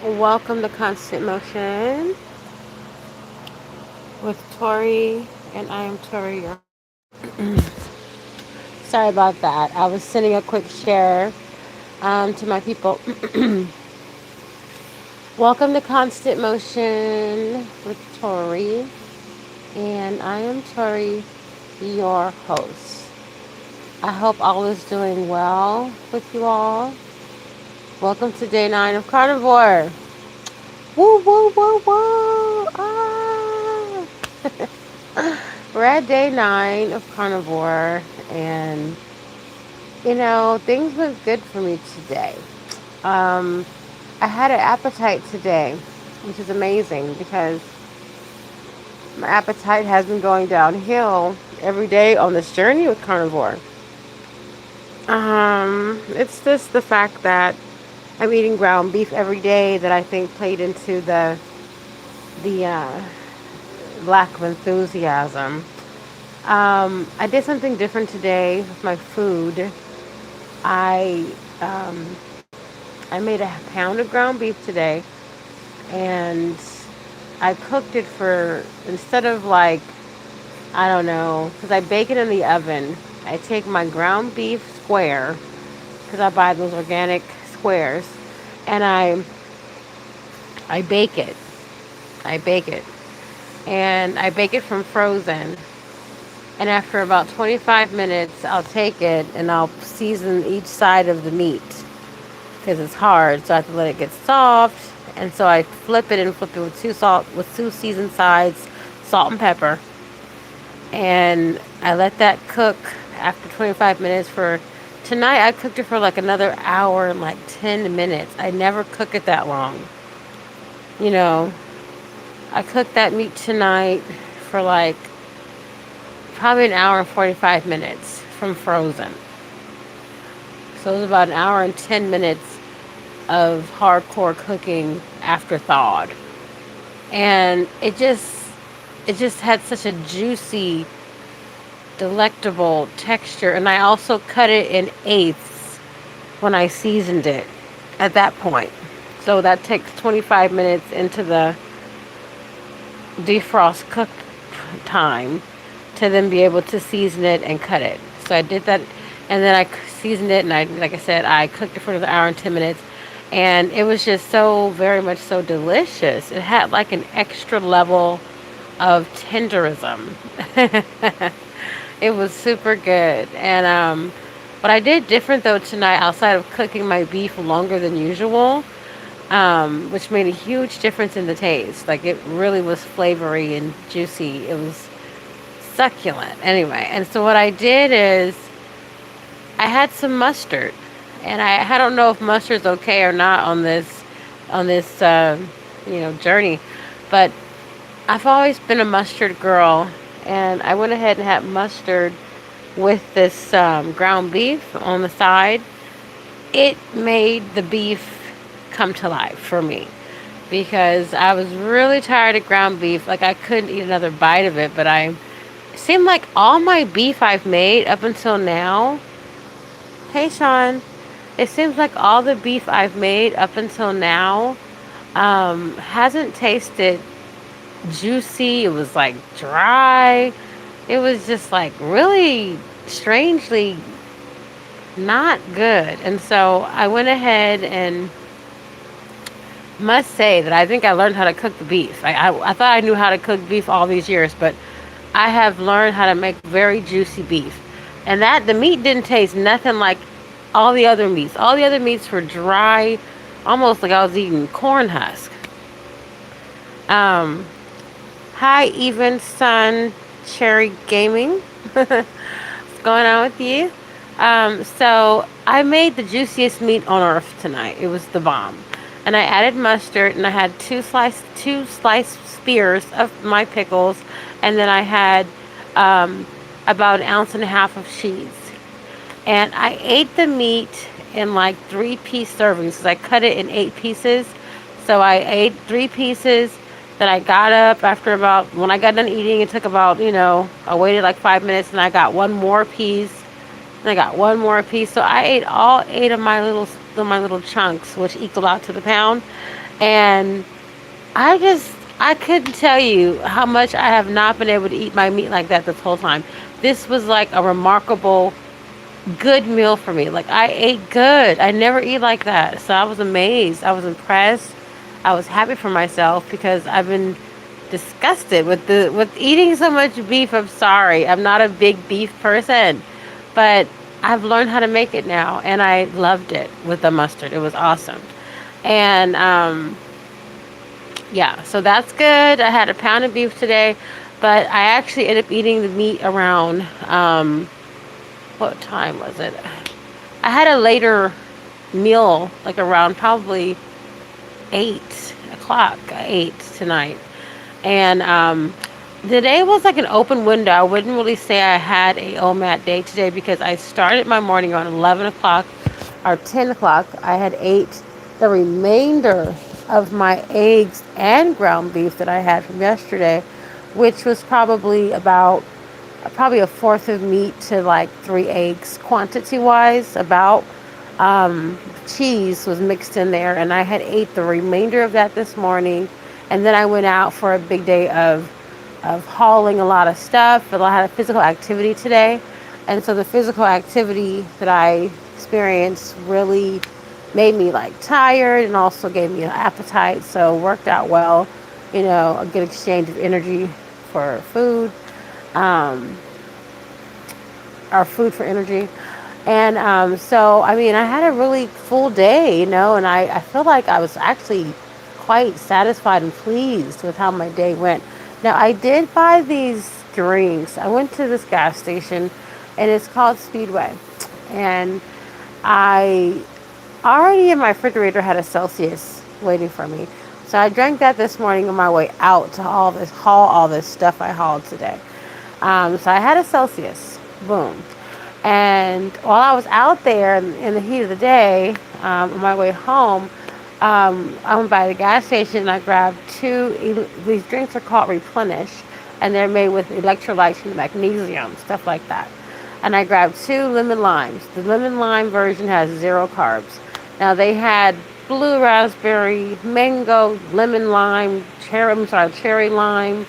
Welcome to Constant Motion with Tori, and I am Tori, your host. Sorry about that. I was sending a quick share to my people. Welcome to Constant Motion with Tori, and I am Tori, your host. I hope all is doing well with you all. Welcome to day 9 of Carnivore. Woo, woo, woo, woo. Ah. We're at day 9 of Carnivore, and things went good for me today. Um, I had an appetite today, which is amazing because my appetite has been going downhill every day on this journey with Carnivore. It's just the fact that I'm eating ground beef every day that I think played into the lack of enthusiasm. I did something different today with my food. I um, I made a pound of ground beef today, and I cooked it for instead of like I don't know, because I bake it in the oven. I take my ground beef square because I buy those organic squares, and I bake it. I bake it, and I bake it from frozen. And after about 25 minutes, I'll take it and I'll season each side of the meat because it's hard. So I have to let it get soft. And so I flip it with two seasoned sides, salt and pepper. And I let that cook after 25 minutes for tonight. I cooked it for like another hour and like 10 minutes. I never cook it that long. You know, I cooked that meat tonight for like probably an hour and 45 minutes from frozen. So it was about an hour and 10 minutes of hardcore cooking after thawed. And it just had such a juicy, delectable texture. And I also cut it in eighths when I seasoned it at that point. So that takes 25 minutes into the defrost cook time to then be able to season it and cut it. So I did that, and then I seasoned it, and like I said, I cooked it for another hour and 10 minutes, and it was just so very much so delicious. It had like an extra level of tenderism. It was super good, and what I did different though tonight, outside of cooking my beef longer than usual, which made a huge difference in the taste. Like it really was flavory and juicy. It was succulent anyway. And so what I did is I had some mustard, and I don't know if mustard's okay or not on this journey, but I've always been a mustard girl, and I went ahead and had mustard with this ground beef on the side. It made the beef come to life for me because I was really tired of ground beef. Like I couldn't eat another bite of it, but I it seemed like all my beef I've made up until now. Hey, Sean. It seems like all the beef I've made up until now hasn't tasted juicy. It was like dry. It was just like really strangely not good. And so I went ahead and must say that I think I learned how to cook the beef. I thought I knew how to cook beef all these years, but I have learned how to make very juicy beef. And that the meat didn't taste nothing like all the other meats. All the other meats were dry, almost like I was eating corn husk. Um, Hi, Even Sun Cherry Gaming. What's going on with you? So I made the juiciest meat on earth tonight. It was the bomb. And I added mustard, and I had two sliced spears of my pickles, and then I had about an ounce and a half of cheese. And I ate the meat in like 3-piece servings because I cut it in 8 pieces. So I ate 3 pieces. Then I got up after about, when I got done eating, it took about, I waited like 5 minutes, and I got one more piece. And I got one more piece. So I ate all 8 of my little chunks, which equal out to the pound. And I couldn't tell you how much I have not been able to eat my meat like that this whole time. This was like a remarkable good meal for me. Like I ate good. I never eat like that. So I was amazed. I was impressed. I was happy for myself because I've been disgusted with eating so much beef. I'm sorry. I'm not a big beef person, but I've learned how to make it now, and I loved it with the mustard. It was awesome. And yeah, so that's good. I had a pound of beef today, but I actually ended up eating the meat around what time was it? I had a later meal, like around probably 8 o'clock. I ate tonight, and the day was like an open window. I wouldn't really say I had a OMAD day today because I started my morning around 11 o'clock or 10 o'clock. I had ate the remainder of my eggs and ground beef that I had from yesterday, which was probably a fourth of meat to like 3 eggs quantity wise. About cheese was mixed in there, and I had ate the remainder of that this morning. And then I went out for a big day of hauling a lot of stuff, a lot of physical activity today. And so the physical activity that I experienced really made me like tired and also gave me an appetite. So worked out well, a good exchange of energy for food. Um, our food for energy. And so, I mean, I had a really full day, and I feel like I was actually quite satisfied and pleased with how my day went. Now, I did buy these drinks. I went to this gas station, and it's called Speedway. And I already in my refrigerator had a Celsius waiting for me. So I drank that this morning on my way out to haul all this stuff I hauled today. So I had a Celsius. Boom. And while I was out there in the heat of the day, on my way home, I went by the gas station and I grabbed these drinks are called Replenish, and they're made with electrolytes and magnesium, stuff like that. And I grabbed 2 lemon limes. The lemon lime version has 0 carbs. Now they had blue raspberry, mango, lemon lime, cherry lime.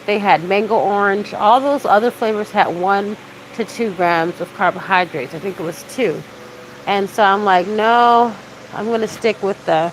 They had mango orange. All those other flavors had 1 to 2 grams of carbohydrates. I think it was 2. And so I'm like, no, I'm gonna stick with the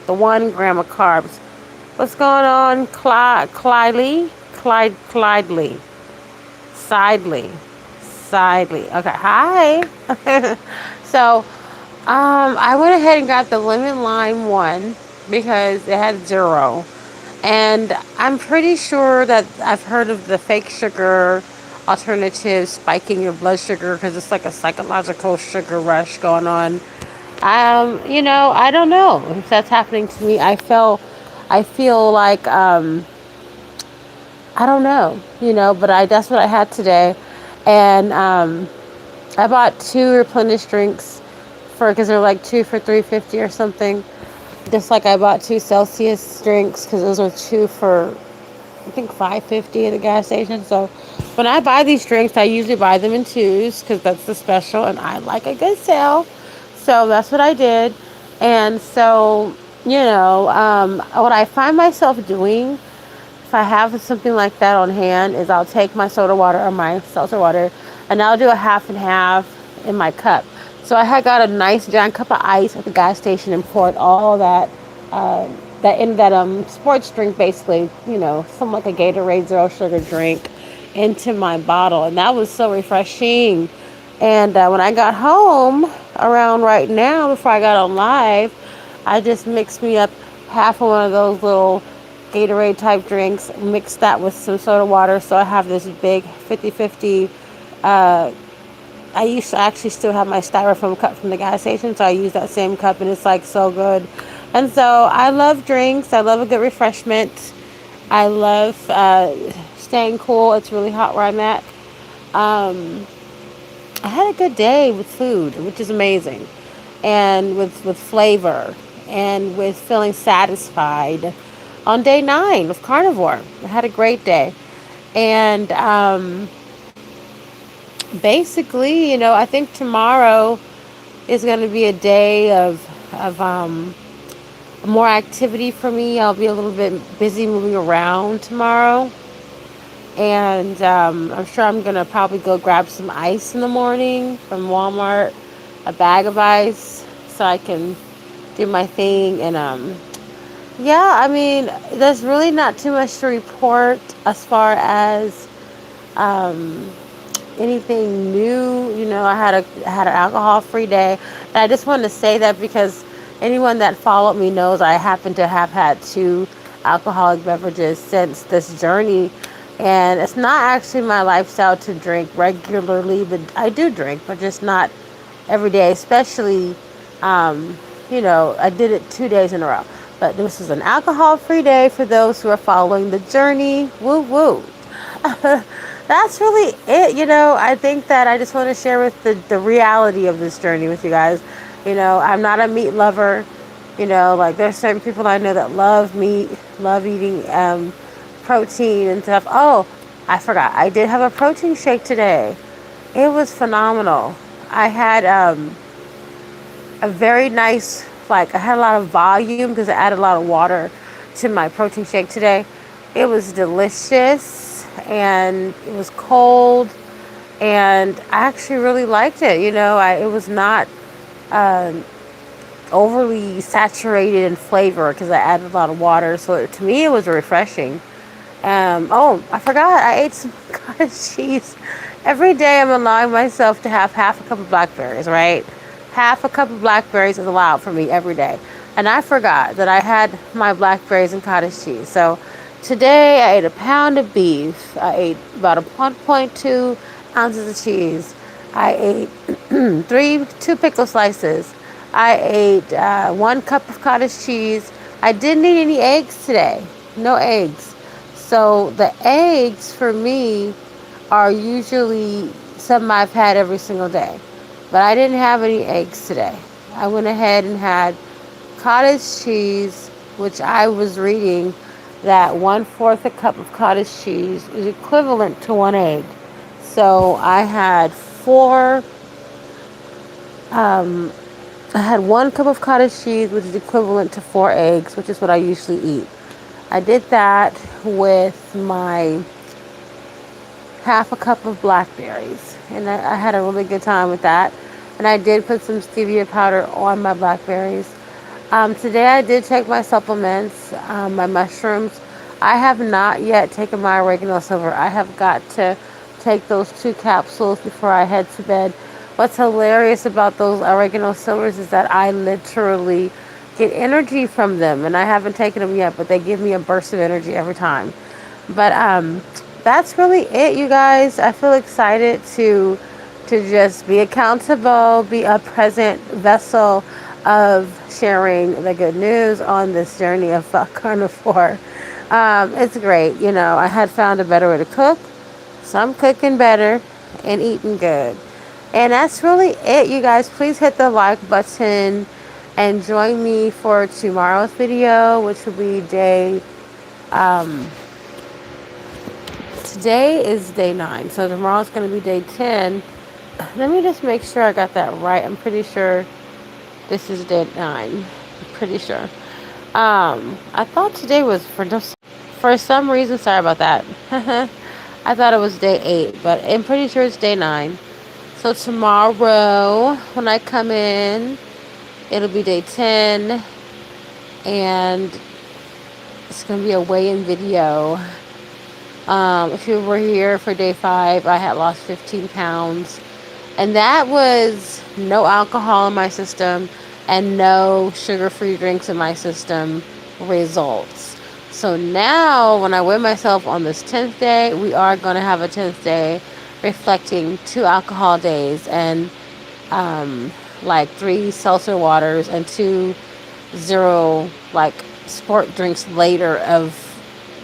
1 gram of carbs. What's going on, Clydely, Sidely, Sidely. Okay, hi. So, I went ahead and got the lemon lime one because it had 0. And I'm pretty sure that I've heard of the fake sugar alternative spiking your blood sugar because it's like a psychological sugar rush going on. I don't know if that's happening to me. I feel like, I don't know, but that's what I had today. And, I bought 2 replenished drinks because they're like 2 for 350 or something. Just like I bought 2 Celsius drinks because those are 2 for I think 550 at the gas station. So when I buy these drinks, I usually buy them in twos because that's the special, and I like a good sale. So that's what I did. And so, what I find myself doing if I have something like that on hand is I'll take my soda water or my seltzer water and I'll do a half and half in my cup. So I had got a nice giant cup of ice at the gas station and poured all that sports drink, basically, something like a Gatorade Zero Sugar drink into my bottle, and that was so refreshing. And when I got home around right now, before I got on live, I just mixed me up half of one of those little Gatorade type drinks, mixed that with some soda water, so I have this big 50-50. I used to actually still have my styrofoam cup from the gas station, so I use that same cup, and it's like so good. And so I love drinks. I love a good refreshment. I love staying cool. It's really hot where I'm at. Um, I had a good day with food, which is amazing, and with flavor, and with feeling satisfied on day 9 with Carnivore. I had a great day. And basically, I think tomorrow is going to be a day of more activity for me. I'll be a little bit busy moving around tomorrow. And I'm sure I'm going to probably go grab some ice in the morning from Walmart, a bag of ice, so I can do my thing. And yeah, I mean, there's really not too much to report as far as um, anything new. You know, I had an alcohol free day, and I just wanted to say that because anyone that followed me knows I happen to have had two alcoholic beverages since this journey, and it's not actually my lifestyle to drink regularly, but I do drink, but just not every day. Especially, um, you know, I did it 2 days in a row. But this is an alcohol free day for those who are following the journey. Woo woo. That's really it. You know, I think that I just want to share with the reality of this journey with you guys. You know, I'm not a meat lover. You know, like there's certain people I know that love meat, love eating protein and stuff. Oh, I forgot. I did have a protein shake today. It was phenomenal. I had a very nice, like, I had a lot of volume because I added a lot of water to my protein shake today. It was delicious and it was cold, and I actually really liked it. You know, it was not um, overly saturated in flavor because I added a lot of water. So to me, it was refreshing. Oh, I forgot. I ate some cottage cheese. Every day I'm allowing myself to have half a cup of blackberries, right? Half a cup of blackberries is allowed for me every day. And I forgot that I had my blackberries and cottage cheese. So today I ate a pound of beef. I ate about a 1.2 ounces of cheese. I ate two pickle slices. I ate 1 cup of cottage cheese. I didn't eat any eggs today. No eggs. So the eggs for me are usually something I've had every single day. But I didn't have any eggs today. I went ahead and had cottage cheese, which I was reading that 1/4 a cup of cottage cheese is equivalent to 1 egg. So um, I had 1 cup of cottage cheese, which is equivalent to 4 eggs, which is what I usually eat. I did that with my half a cup of blackberries, and I had a really good time with that. And I did put some stevia powder on my blackberries. Today I did take my supplements, my mushrooms. I have not yet taken my oregano silver. I have got to take those 2 capsules before I head to bed. What's hilarious about those oregano silvers is that I literally get energy from them, and I haven't taken them yet, but they give me a burst of energy every time. But that's really it, you guys. I feel excited to just be accountable, be a present vessel of sharing the good news on this journey of carnivore. It's great. You know, I had found a better way to cook, so I'm cooking better and eating good. And that's really it, you guys. Please hit the like button and join me for tomorrow's video, which will be um, today is day 9. So tomorrow's going to be day 10. Let me just make sure I got that right. I'm pretty sure this is day 9. I'm pretty sure. I thought today was for some reason. Sorry about that. I thought it was day 8, but I'm pretty sure it's day 9. So tomorrow, when I come in, it'll be day 10, and it's gonna be a weigh-in video. If you were here for day 5, I had lost 15 pounds. And that was no alcohol in my system and no sugar-free drinks in my system results. So now when I weigh myself on this 10th day, we are going to have a 10th day reflecting 2 alcohol days and like 3 seltzer waters and 2 zero like sport drinks later of,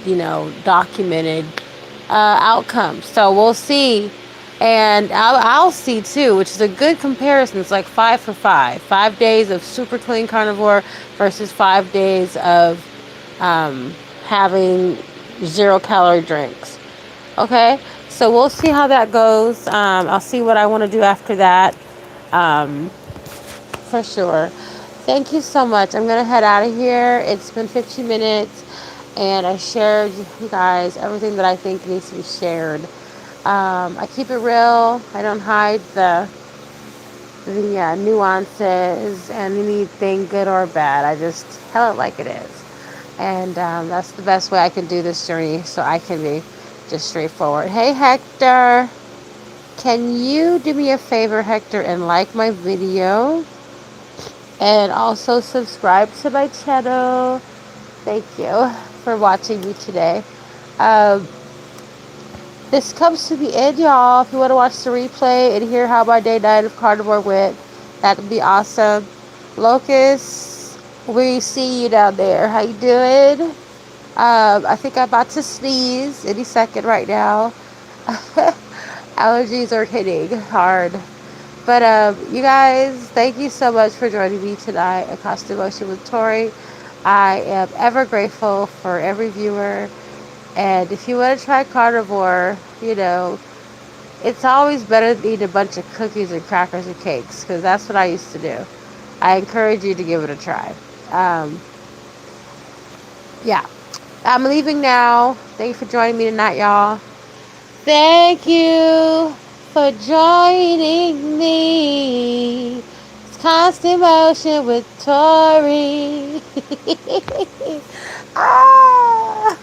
you know, documented outcomes. So we'll see. And I'll see too, which is a good comparison. It's like 5 for 5. 5 days of super clean carnivore versus 5 days of having 0-calorie drinks. Okay, so we'll see how that goes. I'll see what I want to do after that, for sure. Thank you so much. I'm gonna head out of here. It's been 15 minutes, and I shared you guys everything that I think needs to be shared. I keep it real. I don't hide the nuances and anything good or bad. I just tell it like it is, and that's the best way I can do this journey. So I can be just straightforward. Hey Hector, can you do me a favor, Hector, and like my video, and also subscribe to my channel? Thank you for watching me today. Um, this comes to the end, y'all. If you want to watch the replay and hear how my day night of carnivore went, that would be awesome. Locust, we see you down there. How you doing? I think I'm about to sneeze any second right now. Allergies are hitting hard. But you guys, thank you so much for joining me tonight at Costume Motion with Tori. I am ever grateful for every viewer. And if you want to try carnivore, it's always better than eating a bunch of cookies and crackers and cakes, because that's what I used to do. I encourage you to give it a try. Um, yeah. I'm leaving now. Thank you for joining me tonight, y'all. Thank you for joining me. It's Constant Motion with Tori. Ah!